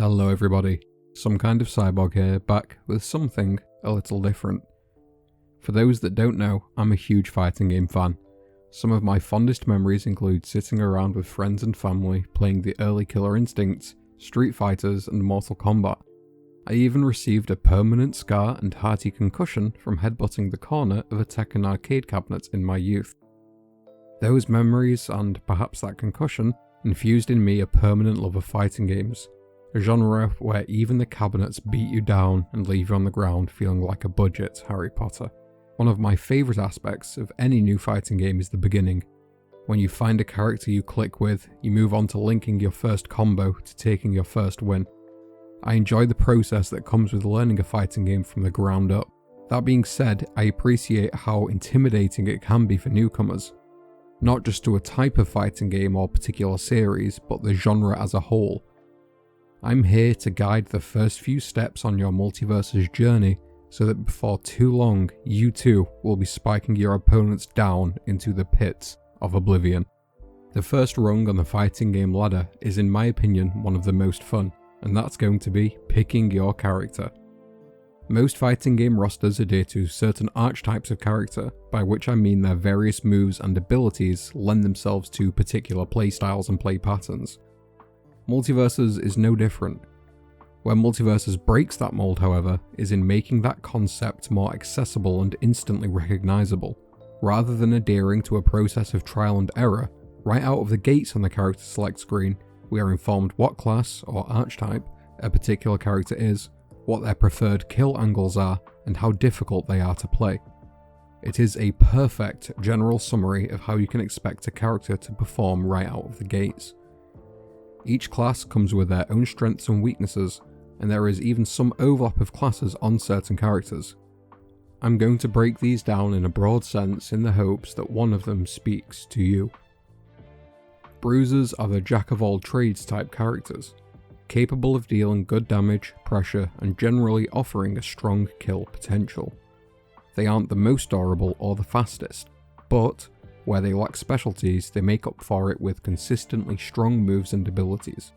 Hello everybody, some kind of cyborg here, back with something a little different. For those that don't know, I'm a huge fighting game fan. Some of my fondest memories include sitting around with friends and family playing the early Killer Instincts, Street Fighters and Mortal Kombat. I even received a permanent scar and hearty concussion from headbutting the corner of a Tekken arcade cabinet in my youth. Those memories, and perhaps that concussion, infused in me a permanent love of fighting games. A genre where even the cabinets beat you down and leave you on the ground feeling like a budget Harry Potter. One of my favourite aspects of any new fighting game is the beginning. When you find a character you click with, you move on to linking your first combo to taking your first win. I enjoy the process that comes with learning a fighting game from the ground up. That being said, I appreciate how intimidating it can be for newcomers. Not just to a type of fighting game or particular series, but the genre as a whole. I'm here to guide the first few steps on your Multiversus journey so that before too long, you too will be spiking your opponents down into the pits of oblivion. The first rung on the fighting game ladder is, in my opinion, one of the most fun, and that's going to be picking your character. Most fighting game rosters adhere to certain archetypes of character, by which I mean their various moves and abilities lend themselves to particular playstyles and play patterns. Multiversus is no different. Where Multiversus breaks that mold, however, is in making that concept more accessible and instantly recognisable. Rather than adhering to a process of trial and error, right out of the gates on the character select screen, we are informed what class, or archetype, a particular character is, what their preferred kill angles are, and how difficult they are to play. It is a perfect general summary of how you can expect a character to perform right out of the gates. Each class comes with their own strengths and weaknesses, and there is even some overlap of classes on certain characters. I'm going to break these down in a broad sense in the hopes that one of them speaks to you. Bruisers are the jack-of-all-trades type characters, capable of dealing good damage, pressure, and generally offering a strong kill potential. They aren't the most durable or the fastest, but where they lack specialties, they make up for it with consistently strong moves and abilities.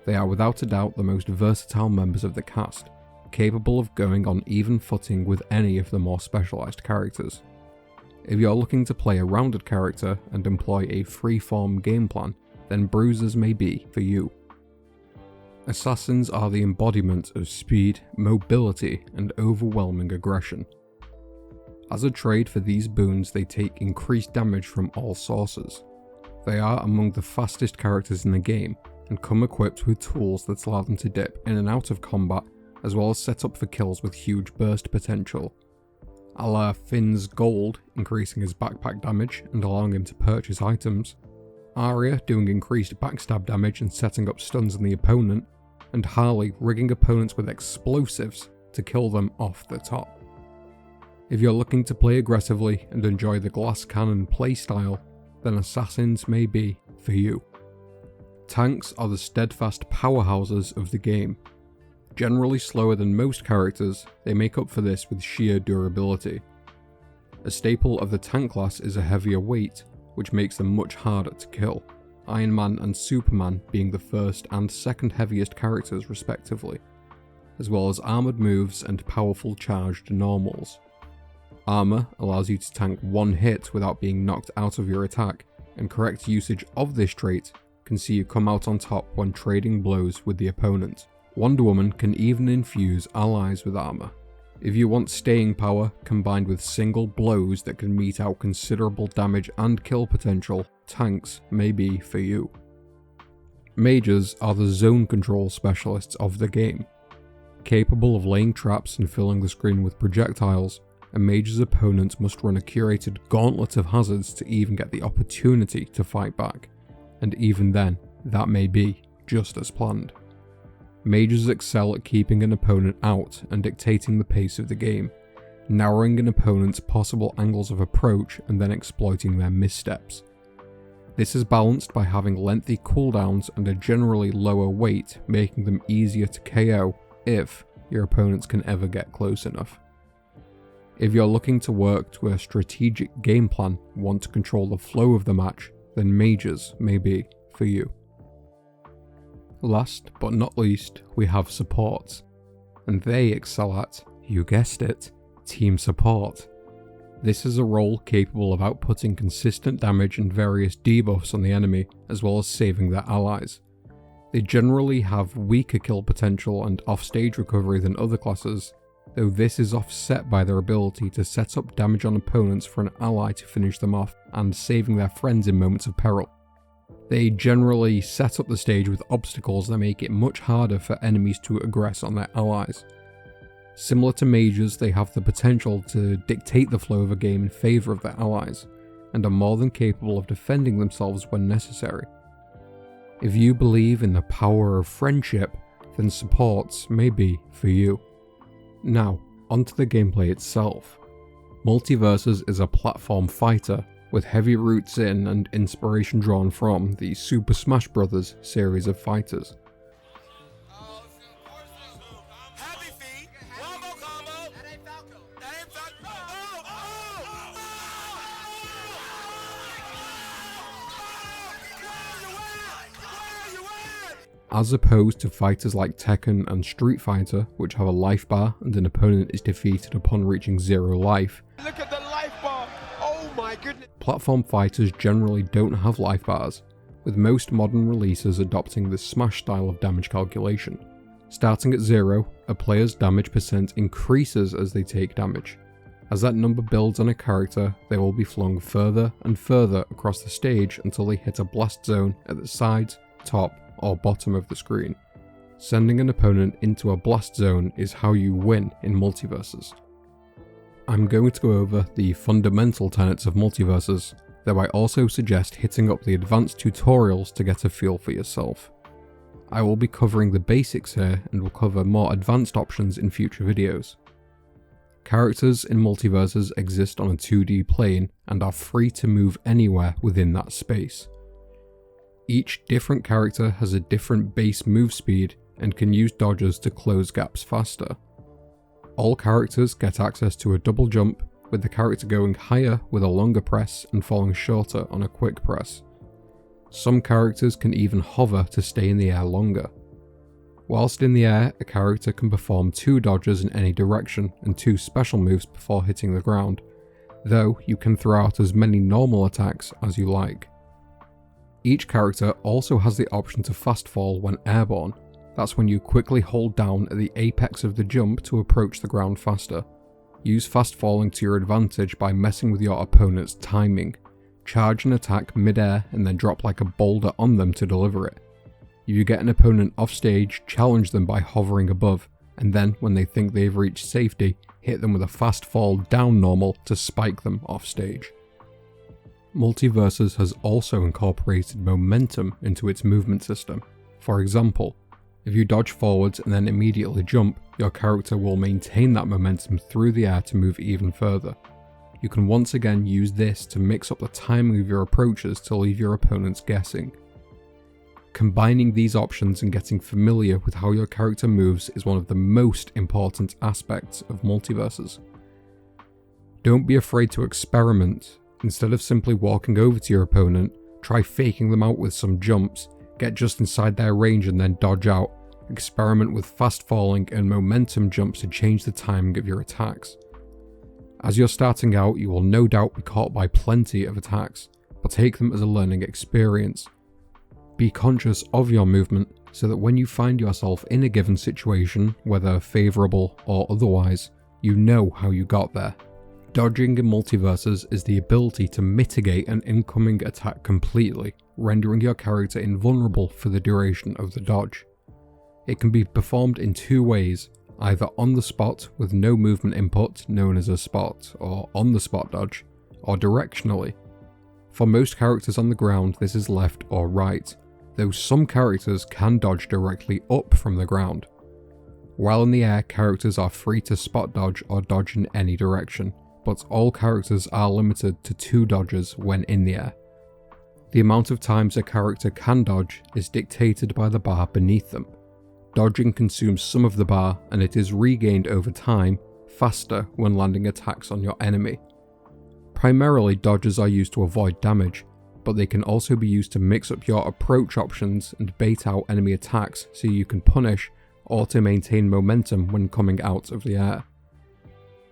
They are without a doubt the most versatile members of the cast, capable of going on even footing with any of the more specialised characters. If you're looking to play a rounded character and employ a free-form game plan, then Bruisers may be for you. Assassins are the embodiment of speed, mobility, and overwhelming aggression. As a trade for these boons, they take increased damage from all sources. They are among the fastest characters in the game, and come equipped with tools that allow them to dip in and out of combat, as well as set up for kills with huge burst potential. A la Finn's gold, increasing his backpack damage and allowing him to purchase items, Arya doing increased backstab damage and setting up stuns on the opponent, and Harley rigging opponents with explosives to kill them off the top. If you're looking to play aggressively and enjoy the glass cannon playstyle, then Assassins may be for you. Tanks are the steadfast powerhouses of the game. Generally slower than most characters, they make up for this with sheer durability. A staple of the tank class is a heavier weight, which makes them much harder to kill, Iron Man and Superman being the first and second heaviest characters respectively, as well as armoured moves and powerful charged normals. Armour allows you to tank one hit without being knocked out of your attack, and correct usage of this trait can see you come out on top when trading blows with the opponent. Wonder Woman can even infuse allies with armour. If you want staying power combined with single blows that can mete out considerable damage and kill potential, tanks may be for you. Mages are the zone control specialists of the game. Capable of laying traps and filling the screen with projectiles, a mage's opponent must run a curated gauntlet of hazards to even get the opportunity to fight back, and even then, that may be just as planned. Mages excel at keeping an opponent out and dictating the pace of the game, narrowing an opponent's possible angles of approach and then exploiting their missteps. This is balanced by having lengthy cooldowns and a generally lower weight, making them easier to KO if your opponents can ever get close enough. If you're looking to work to a strategic game plan, want to control the flow of the match, then mages may be for you. Last but not least, we have supports, and they excel at, you guessed it, team support. This is a role capable of outputting consistent damage and various debuffs on the enemy, as well as saving their allies. They generally have weaker kill potential and offstage recovery than other classes, though this is offset by their ability to set up damage on opponents for an ally to finish them off and saving their friends in moments of peril. They generally set up the stage with obstacles that make it much harder for enemies to aggress on their allies. Similar to mages, they have the potential to dictate the flow of a game in favour of their allies, and are more than capable of defending themselves when necessary. If you believe in the power of friendship, then supports may be for you. Now, onto the gameplay itself. Multiversus is a platform fighter with heavy roots in and inspiration drawn from the Super Smash Bros. Series of fighters. As opposed to fighters like Tekken and Street Fighter, which have a life bar and an opponent is defeated upon reaching 0 life. Look at the life bar! Oh my goodness! Platform fighters generally don't have life bars, with most modern releases adopting the Smash style of damage calculation. Starting at 0, a player's damage percent increases as they take damage. As that number builds on a character, they will be flung further and further across the stage until they hit a blast zone at the sides, top, or bottom of the screen. Sending an opponent into a blast zone is how you win in Multiversus. I'm going to go over the fundamental tenets of Multiversus, though I also suggest hitting up the advanced tutorials to get a feel for yourself. I will be covering the basics here and will cover more advanced options in future videos. Characters in Multiversus exist on a 2D plane and are free to move anywhere within that space. Each different character has a different base move speed and can use dodges to close gaps faster. All characters get access to a double jump, with the character going higher with a longer press and falling shorter on a quick press. Some characters can even hover to stay in the air longer. Whilst in the air, a character can perform 2 dodges in any direction and 2 special moves before hitting the ground, though you can throw out as many normal attacks as you like. Each character also has the option to fast fall when airborne. That's when you quickly hold down at the apex of the jump to approach the ground faster. Use fast falling to your advantage by messing with your opponent's timing. Charge an attack mid-air and then drop like a boulder on them to deliver it. If you get an opponent off stage, challenge them by hovering above, and then when they think they've reached safety, hit them with a fast fall down normal to spike them off stage. Multiversus has also incorporated momentum into its movement system. For example, if you dodge forwards and then immediately jump, your character will maintain that momentum through the air to move even further. You can once again use this to mix up the timing of your approaches to leave your opponents guessing. Combining these options and getting familiar with how your character moves is one of the most important aspects of Multiversus. Don't be afraid to experiment. Instead of simply walking over to your opponent, try faking them out with some jumps, get just inside their range and then dodge out. Experiment with fast falling and momentum jumps to change the timing of your attacks. As you're starting out, you will no doubt be caught by plenty of attacks, but take them as a learning experience. Be conscious of your movement so that when you find yourself in a given situation, whether favourable or otherwise, you know how you got there. Dodging in Multiversus is the ability to mitigate an incoming attack completely, rendering your character invulnerable for the duration of the dodge. It can be performed in 2 ways, either on the spot with no movement input known as a spot or on the spot dodge, or directionally. For most characters on the ground this is left or right, though some characters can dodge directly up from the ground. While in the air, characters are free to spot dodge or dodge in any direction, but all characters are limited to 2 dodges when in the air. The amount of times a character can dodge is dictated by the bar beneath them. Dodging consumes some of the bar and it is regained over time, faster when landing attacks on your enemy. Primarily, dodges are used to avoid damage, but they can also be used to mix up your approach options and bait out enemy attacks so you can punish or to maintain momentum when coming out of the air.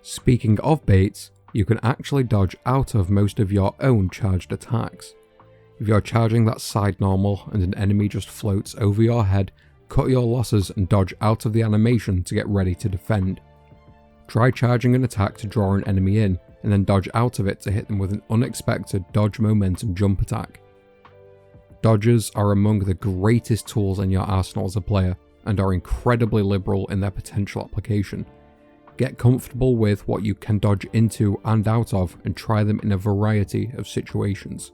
Speaking of baits, you can actually dodge out of most of your own charged attacks. If you're charging that side normal and an enemy just floats over your head, cut your losses and dodge out of the animation to get ready to defend. Try charging an attack to draw an enemy in, and then dodge out of it to hit them with an unexpected dodge momentum jump attack. Dodges are among the greatest tools in your arsenal as a player, and are incredibly liberal in their potential application. Get comfortable with what you can dodge into and out of, and try them in a variety of situations.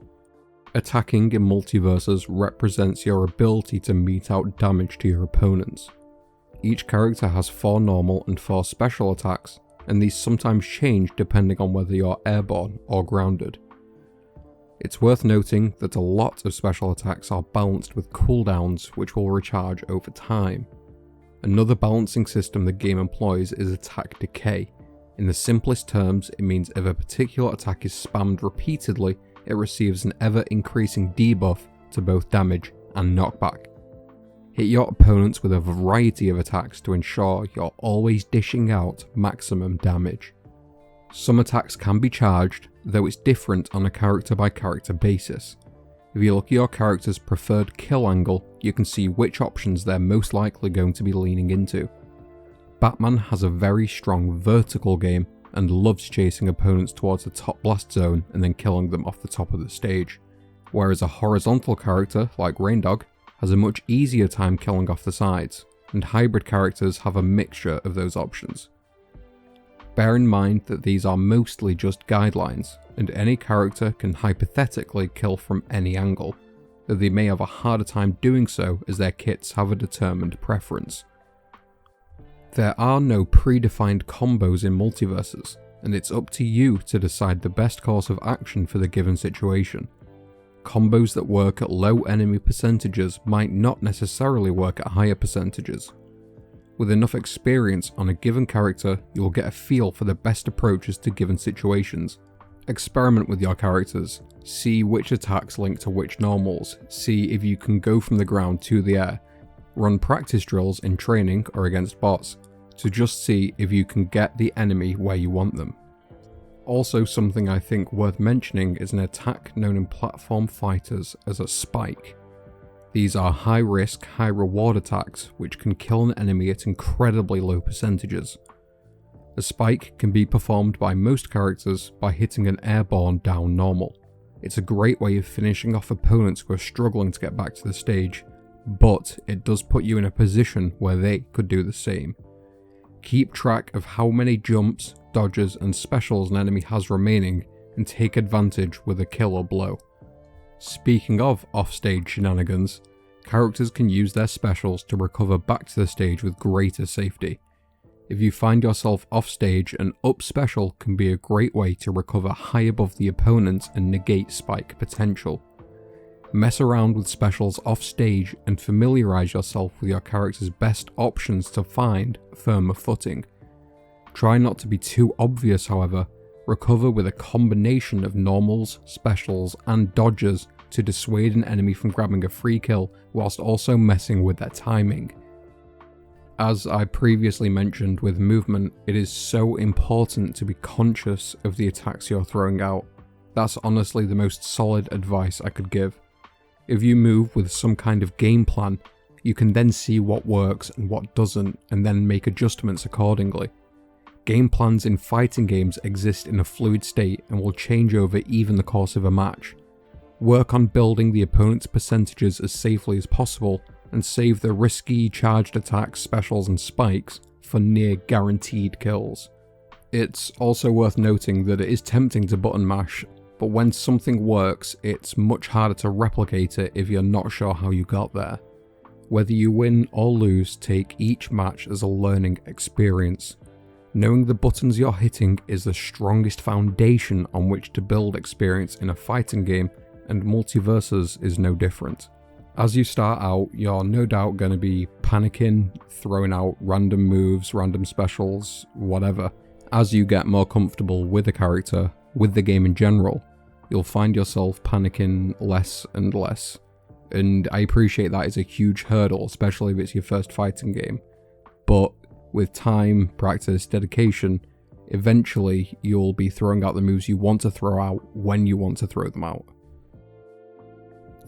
Attacking in Multiversus represents your ability to mete out damage to your opponents. Each character has 4 normal and 4 special attacks, and these sometimes change depending on whether you're airborne or grounded. It's worth noting that a lot of special attacks are balanced with cooldowns which will recharge over time. Another balancing system the game employs is attack decay. In the simplest terms, it means if a particular attack is spammed repeatedly, it receives an ever-increasing debuff to both damage and knockback. Hit your opponents with a variety of attacks to ensure you're always dishing out maximum damage. Some attacks can be charged, though it's different on a character by character basis. If you look at your character's preferred kill angle, you can see which options they're most likely going to be leaning into. Batman has a very strong vertical game and loves chasing opponents towards the top blast zone and then killing them off the top of the stage, whereas a horizontal character like Raindog has a much easier time killing off the sides, and hybrid characters have a mixture of those options. Bear in mind that these are mostly just guidelines, and any character can hypothetically kill from any angle, though they may have a harder time doing so as their kits have a determined preference. There are no predefined combos in Multiversus, and it's up to you to decide the best course of action for the given situation. Combos that work at low enemy percentages might not necessarily work at higher percentages. With enough experience on a given character, you'll get a feel for the best approaches to given situations. Experiment with your characters, see which attacks link to which normals, see if you can go from the ground to the air, run practice drills in training or against bots, to just see if you can get the enemy where you want them. Also, something I think worth mentioning is an attack known in platform fighters as a spike. These are high risk, high reward attacks which can kill an enemy at incredibly low percentages. A spike can be performed by most characters by hitting an airborne down normal. It's a great way of finishing off opponents who are struggling to get back to the stage, but it does put you in a position where they could do the same. Keep track of how many jumps, dodges and specials an enemy has remaining, and take advantage with a killer blow. Speaking of offstage shenanigans, characters can use their specials to recover back to the stage with greater safety. If you find yourself offstage, an up special can be a great way to recover high above the opponent and negate spike potential. Mess around with specials off stage and familiarise yourself with your character's best options to find firmer footing. Try not to be too obvious, however. Recover with a combination of normals, specials and dodges to dissuade an enemy from grabbing a free kill whilst also messing with their timing. As I previously mentioned with movement, it is so important to be conscious of the attacks you're throwing out. That's honestly the most solid advice I could give. If you move with some kind of game plan, you can then see what works and what doesn't, and then make adjustments accordingly. Game plans in fighting games exist in a fluid state and will change over even the course of a match. Work on building the opponent's percentages as safely as possible, and save the risky charged attacks, specials and spikes for near guaranteed kills. It's also worth noting that it is tempting to button mash, but when something works, it's much harder to replicate it if you're not sure how you got there. Whether you win or lose, take each match as a learning experience. Knowing the buttons you're hitting is the strongest foundation on which to build experience in a fighting game, and Multiversus is no different. As you start out, you're no doubt going to be panicking, throwing out random moves, random specials, whatever. As you get more comfortable with the character, with the game in general, you'll find yourself panicking less and less. And I appreciate that is a huge hurdle, especially if it's your first fighting game. But with time, practice, dedication, eventually you'll be throwing out the moves you want to throw out when you want to throw them out.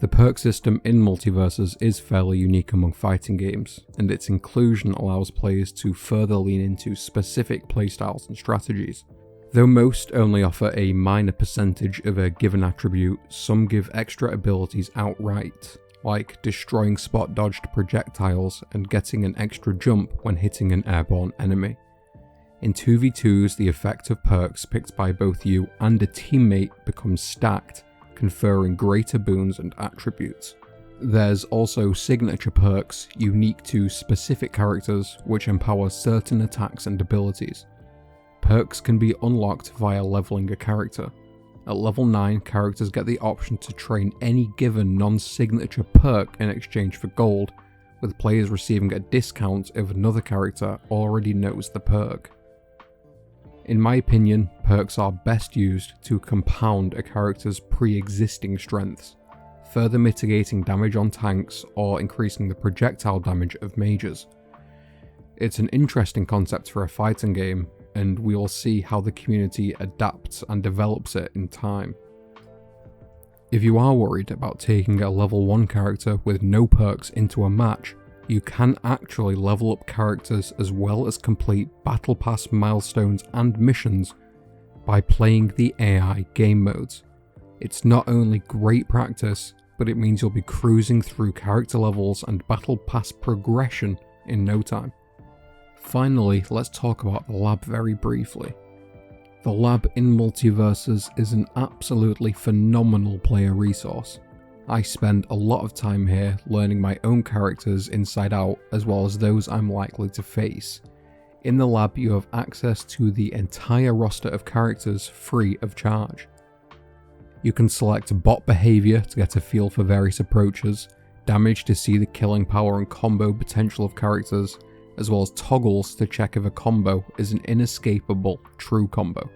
The perk system in Multiversus is fairly unique among fighting games, and its inclusion allows players to further lean into specific playstyles and strategies. Though most only offer a minor percentage of a given attribute, some give extra abilities outright, like destroying spot-dodged projectiles and getting an extra jump when hitting an airborne enemy. In 2v2s, the effect of perks picked by both you and a teammate becomes stacked, conferring greater boons and attributes. There's also signature perks unique to specific characters which empower certain attacks and abilities. Perks can be unlocked via leveling a character. At level 9, characters get the option to train any given non-signature perk in exchange for gold, with players receiving a discount if another character already knows the perk. In my opinion, perks are best used to compound a character's pre-existing strengths, further mitigating damage on tanks or increasing the projectile damage of mages. It's an interesting concept for a fighting game, and we'll see how the community adapts and develops it in time. If you are worried about taking a level 1 character with no perks into a match, you can actually level up characters as well as complete Battle Pass milestones and missions by playing the AI game modes. It's not only great practice, but it means you'll be cruising through character levels and Battle Pass progression in no time. Finally, let's talk about the lab very briefly. The lab in Multiversus is an absolutely phenomenal player resource. I spend a lot of time here learning my own characters inside out as well as those I'm likely to face. In the lab you have access to the entire roster of characters free of charge. You can select bot behaviour to get a feel for various approaches, damage to see the killing power and combo potential of characters, as well as toggles to check if a combo is an inescapable true combo.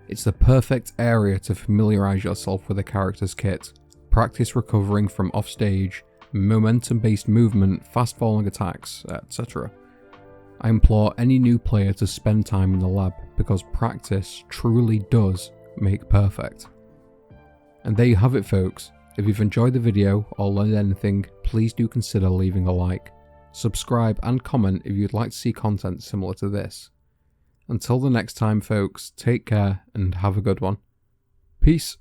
It's the perfect area to familiarise yourself with a character's kit, practice recovering from offstage, momentum-based movement, fast-falling attacks, etc. I implore any new player to spend time in the lab because practice truly does make perfect. And there you have it folks. If you've enjoyed the video or learned anything, please do consider leaving a like. Subscribe and comment if you'd like to see content similar to this. Until the next time folks, take care and have a good one. Peace.